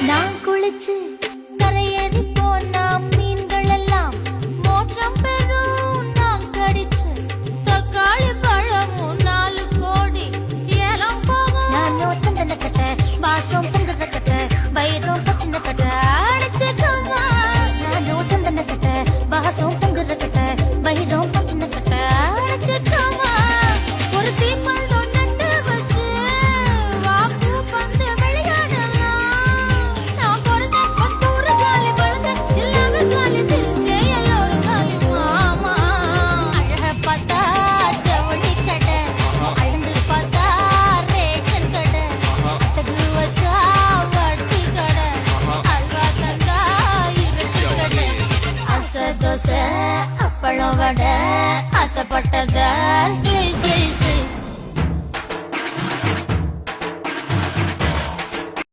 நான் குளிச்சு கரையேறி போனா மீன்கள் எல்லாம் மோட்சம் பெறும். நான் கடிச்சு தக்காளி பழமும் 4 கோடி ஏலம் போகும். நான் நோட்டம் தந்த கட்ட வாசம் பொங்குற கட்ட வயிறும் பச்சின கட்ட அடிச்சுக்கமா. நான் நோட்டம் தந்த கட்ட வாசம் பொங்குற கட்ட வயிறும் பச்சின கட்ட அடிச்சுக்கமா. ஒரு தீப்பந்தம் நட்டு வச்சு வாக்கு பந்து விளையாடலாம். நான் பிறந்த 10 ஊரு காலி வளர்ந்த எல்லாமே காலி சிரிச்சே எல்லோரும் காலி மாமா. அழக பார்த்தா ஜவுளி கடை, அழந்து பார்த்தா ரேஷன் கடை, அட்டகு வச்சா வட்டி கடை, அல்வா தந்தா இருட்டு கடை. அசை தோசை அப்பளம் வடை ஆசைப்பட்டத